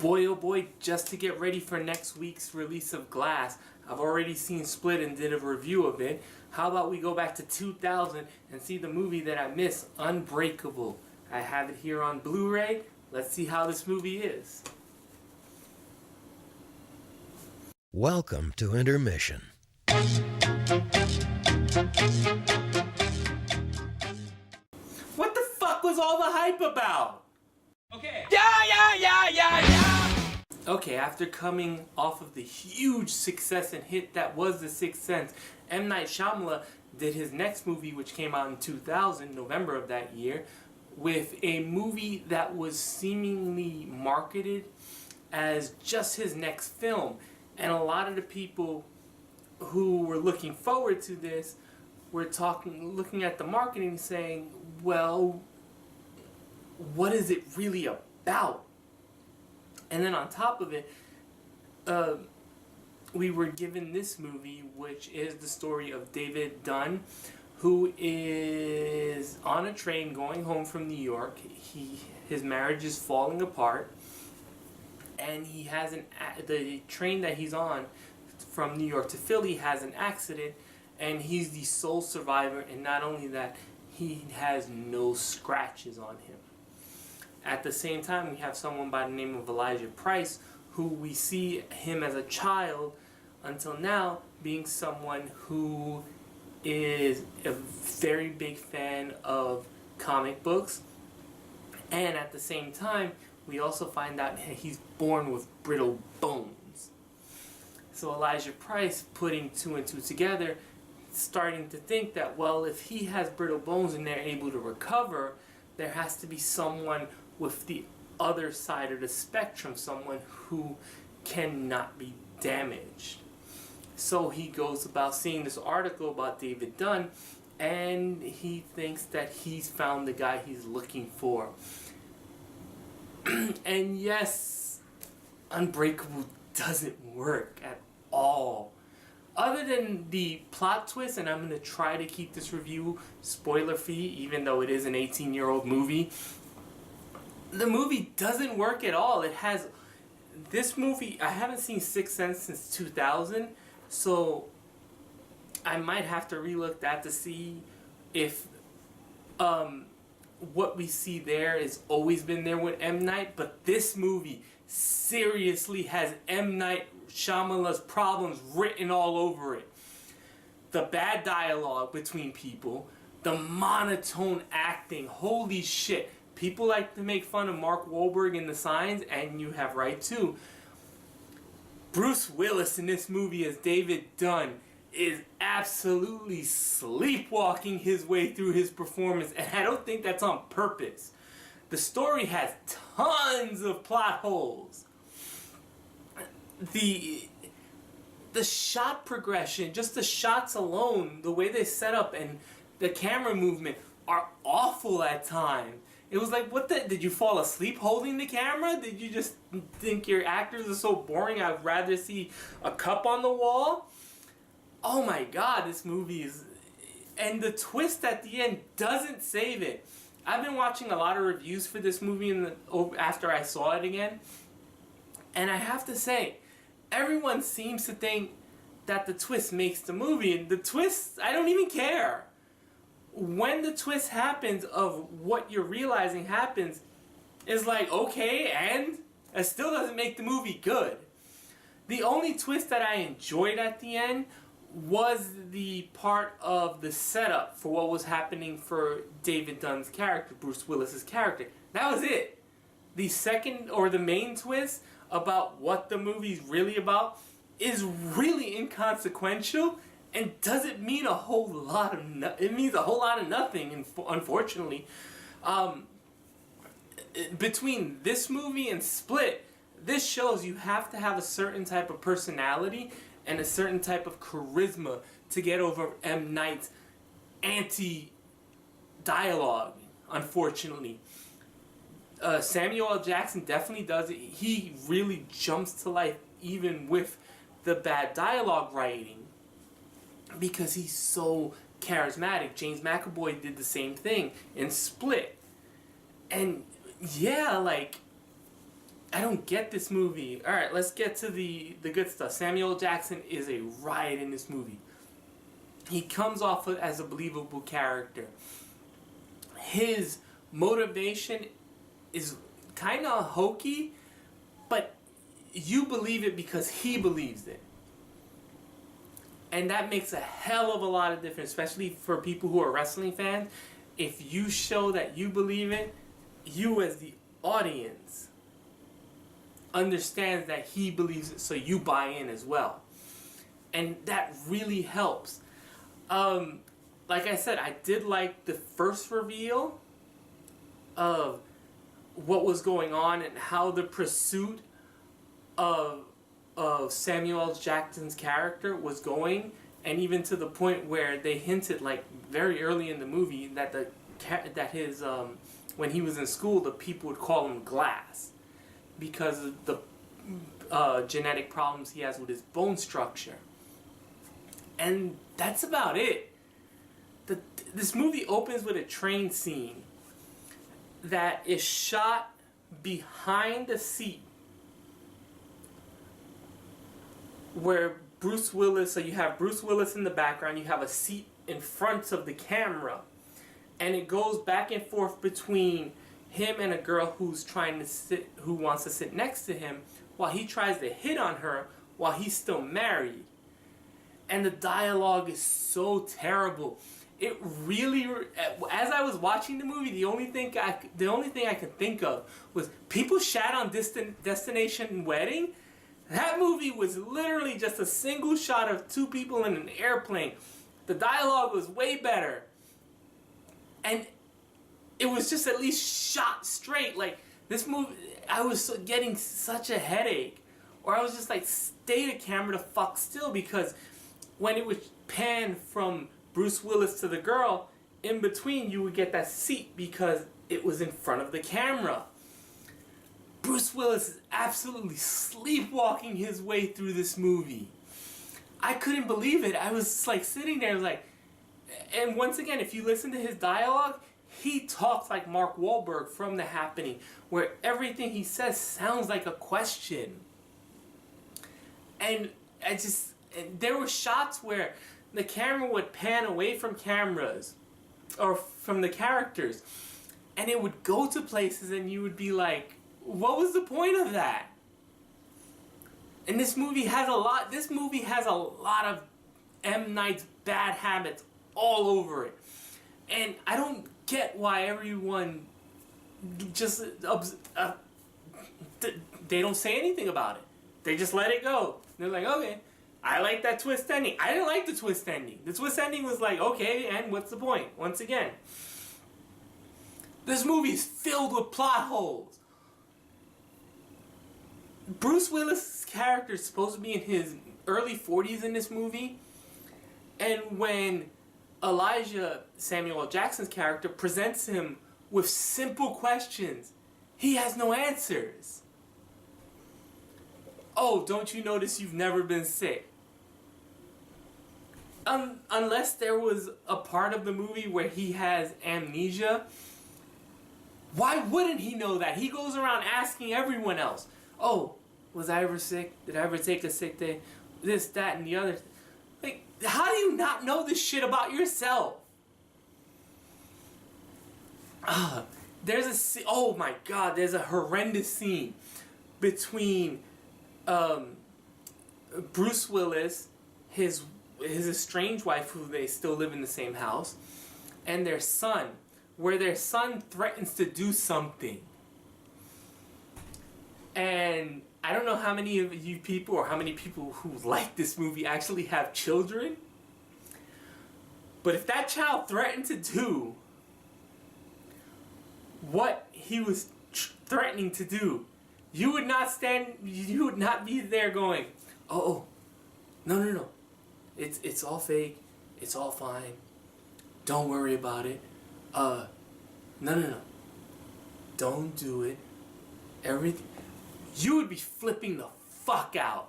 oh boy, just to get ready for next week's release of Glass, I've already seen Split and did a review of it. How about we go back to 2000 and see the movie that I missed, Unbreakable. I have it here on Blu-ray. Let's see how this movie is. Welcome to Intermission. What the fuck was all the hype about? Okay. Yeah. Okay, after coming off of the huge success and hit that was The Sixth Sense, M. Night Shyamalan did his next movie, which came out in 2000, November of that year, with a movie that was seemingly marketed as just his next film. And a lot of the people who were looking forward to this were looking at the marketing saying, well, what is it really about? And then on top of it, we were given this movie, which is the story of David Dunn, who is on a train going home from New York. His marriage is falling apart, and he has the train that he's on from New York to Philly has an accident, and he's the sole survivor. And not only that, he has no scratches on him. At the same time, we have someone by the name of Elijah Price, who we see him as a child until now being someone who is a very big fan of comic books. And at the same time, we also find out he's born with brittle bones. So Elijah Price, putting two and two together, starting to think that, well, if he has brittle bones and they're able to recover, there has to be someone with the other side of the spectrum, someone who cannot be damaged. So he goes about seeing this article about David Dunn, and he thinks that he's found the guy he's looking for. And yes, Unbreakable doesn't work at all. Other than the plot twist, and I'm going to try to keep this review spoiler-free, even though it is an 18-year-old movie, the movie doesn't work at all. It has... This movie, I haven't seen Sixth Sense since 2000, so I might have to relook that to see if what we see there has always been there with M. Night, but this movie seriously has M. Night Shyamalan's problems written all over it. The bad dialogue between people, the monotone acting, holy shit. People like to make fun of Mark Wahlberg in The Signs, and you have right too. Bruce Willis in this movie as David Dunn is absolutely sleepwalking his way through his performance, and I don't think that's on purpose. The story has tons of plot holes. The shot progression, just the shots alone, the way they set up and the camera movement are awful at times. It was like, did you fall asleep holding the camera? Did you just think your actors are so boring, I'd rather see a cup on the wall? Oh my god, this movie is... And the twist at the end doesn't save it. I've been watching a lot of reviews for this movie after I saw it again. And I have to say, everyone seems to think that the twist makes the movie. And the twist, I don't even care. When the twist happens of what you're realizing happens, is like, okay, and it still doesn't make the movie good. The only twist that I enjoyed at the end was the part of the setup for what was happening for David Dunn's character, Bruce Willis's character. That was it. The second, or the main twist about what the movie's really about is really inconsequential and doesn't mean a whole lot of it means a whole lot of nothing, unfortunately. Between this movie and Split, this shows you have to have a certain type of personality and a certain type of charisma to get over M. Night's anti-dialogue, unfortunately. Samuel L. Jackson definitely does it. He really jumps to life even with the bad dialogue writing, because he's so charismatic. James McAvoy did the same thing in Split. And yeah, like, I don't get this movie. All right, let's get to the good stuff. Samuel L. Jackson is a riot in this movie. He comes off as a believable character. His motivation is kind of hokey, but you believe it because he believes it. And that makes a hell of a lot of difference, especially for people who are wrestling fans. If you show that you believe it, you as the audience understands that he believes it, so you buy in as well. And that really helps. Like I said, I did like the first reveal of what was going on and how the pursuit of Samuel L. Jackson's character was going, and even to the point where they hinted, like very early in the movie, that his when he was in school, the people would call him Glass because of the genetic problems he has with his bone structure. And that's about it. This movie opens with a train scene that is shot behind the seat where Bruce Willis, so you have Bruce Willis in the background, you have a seat in front of the camera, and it goes back and forth between him and a girl who wants to sit next to him while he tries to hit on her while he's still married. And the dialogue is so terrible. It really, as I was watching the movie, the only thing I could think of was people shat on Destination Wedding. That movie was literally just a single shot of two people in an airplane. The dialogue was way better. And it was just at least shot straight. Like, this movie, I was getting such a headache. Or I was just like, stay the camera the fuck still, because when it would pan from Bruce Willis to the girl, in between you would get that seat because it was in front of the camera. Bruce Willis is absolutely sleepwalking his way through this movie. I couldn't believe it. I was like sitting there like, and once again, if you listen to his dialogue, he talks like Mark Wahlberg from The Happening, where everything he says sounds like a question. And there were shots where the camera would pan away from cameras, or from the characters, and it would go to places and you would be like, what was the point of that? And this movie has a lot of M. Night's bad habits all over it. And I don't get why everyone just they don't say anything about it. They just let it go. They're like, okay, I like that twist ending. I didn't like the twist ending. The twist ending was like, okay, and what's the point? Once again, this movie's filled with plot holes. Bruce Willis' character is supposed to be in his early 40s in this movie, and when Elijah, Samuel L. Jackson's character, presents him with simple questions, he has no answers. Oh, don't you notice you've never been sick? Unless there was a part of the movie where he has amnesia, why wouldn't he know that? He goes around asking everyone else, oh, was I ever sick? Did I ever take a sick day? This, that, and the other. Like, how do you not know this shit about yourself? Oh my god, there's a horrendous scene between Bruce Willis, his estranged wife, who they still live in the same house, and their son, where their son threatens to do something. And I don't know how many of you people, or how many people who like this movie actually have children, but if that child threatened to do what he was threatening to do, you would not be there going, oh, no, it's all fake, it's all fine, don't worry about it, no, don't do it, everything. You would be flipping the fuck out.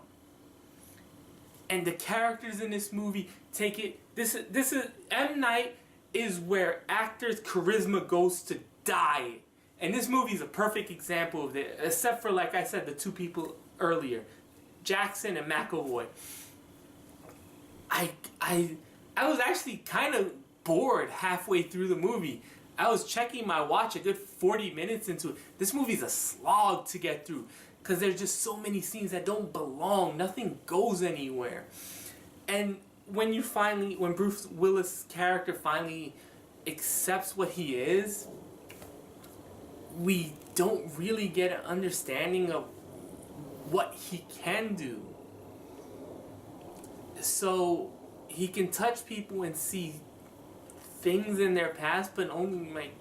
And the characters in this movie take it. This is M. Night is where actors' charisma goes to die And this movie is a perfect example of it, except for, like I said, the two people earlier, Jackson and McAvoy. I was actually kind of bored halfway through the movie. I was checking my watch a good 40 minutes into it. This movie's a slog to get through because there's just so many scenes that don't belong. Nothing goes anywhere. And when Bruce Willis' character finally accepts what he is, we don't really get an understanding of what he can do. So he can touch people and see things in their past, but only like,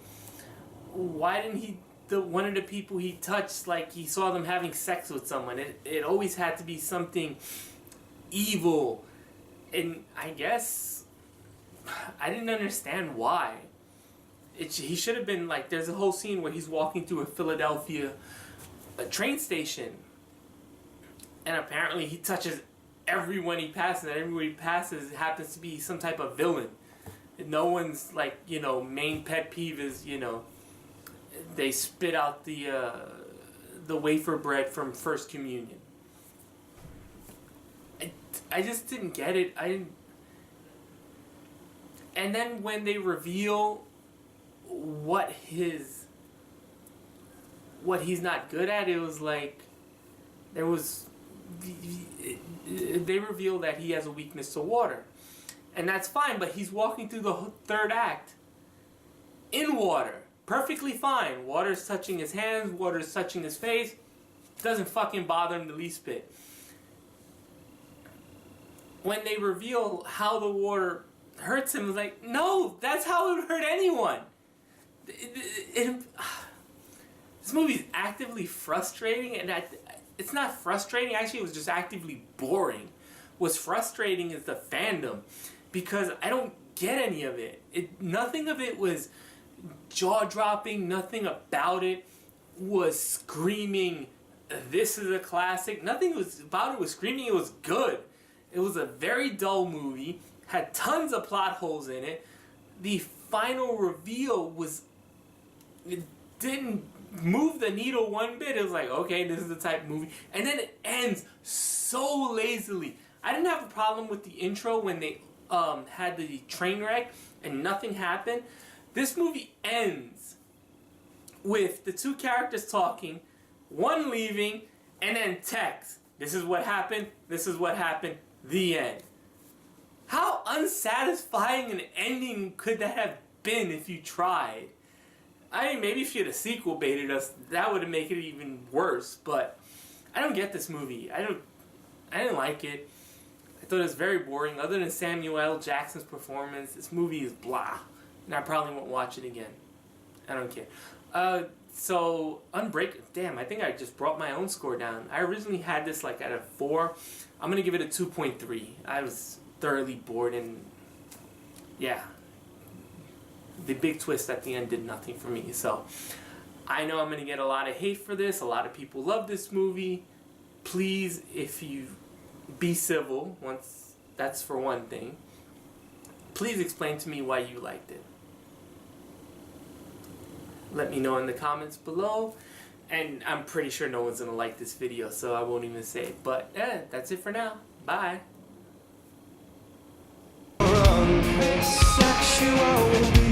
why didn't one of the people he touched, like he saw them having sex with someone? It always had to be something evil, and I guess I didn't understand why. He should have been like, there's a whole scene where he's walking through a Philadelphia train station, and apparently he touches everyone he passes, and everyone he passes happens to be some type of villain. No one's like, main pet peeve is, they spit out the wafer bread from First Communion. I just didn't get it. And then when they reveal what he's not good at, it was like they reveal that he has a weakness to water, and that's fine. But he's walking through the third act in water, perfectly fine. Water's touching his hands, water's touching his face. Doesn't fucking bother him the least bit. When they reveal how the water hurts him, it's like, no, that's how it would hurt anyone. This movie is actively frustrating, and it's not frustrating. Actually, it was just actively boring. What's frustrating is the fandom, because I don't get any of it. Nothing of it was jaw-dropping. Nothing about it was screaming, this is a classic. Nothing about it was screaming it was good. It was a very dull movie, had tons of plot holes in it. The final reveal it didn't move the needle one bit. It was like, okay, this is the type of movie. And then it ends so lazily. I didn't have a problem with the intro when they had the train wreck and nothing happened. This movie ends with the two characters talking, one leaving, and then text. This is what happened, this is what happened, the end. How unsatisfying an ending could that have been if you tried? I mean, maybe if you had a sequel baited us, that would have made it even worse, but I don't get this movie. I didn't like it. I thought it was very boring. Other than Samuel L. Jackson's performance, this movie is blah. And I probably won't watch it again. I don't care. So, Unbreakable. Damn, I think I just brought my own score down. I originally had this like at a 4. I'm going to give it a 2.3. I was thoroughly bored, and yeah. The big twist at the end did nothing for me. So, I know I'm going to get a lot of hate for this. A lot of people love this movie. Please, if you be civil, once that's for one thing, please explain to me why you liked it. Let me know in the comments below. And I'm pretty sure no one's going to like this video, so I won't even say it. But that's it for now. Bye. Sexual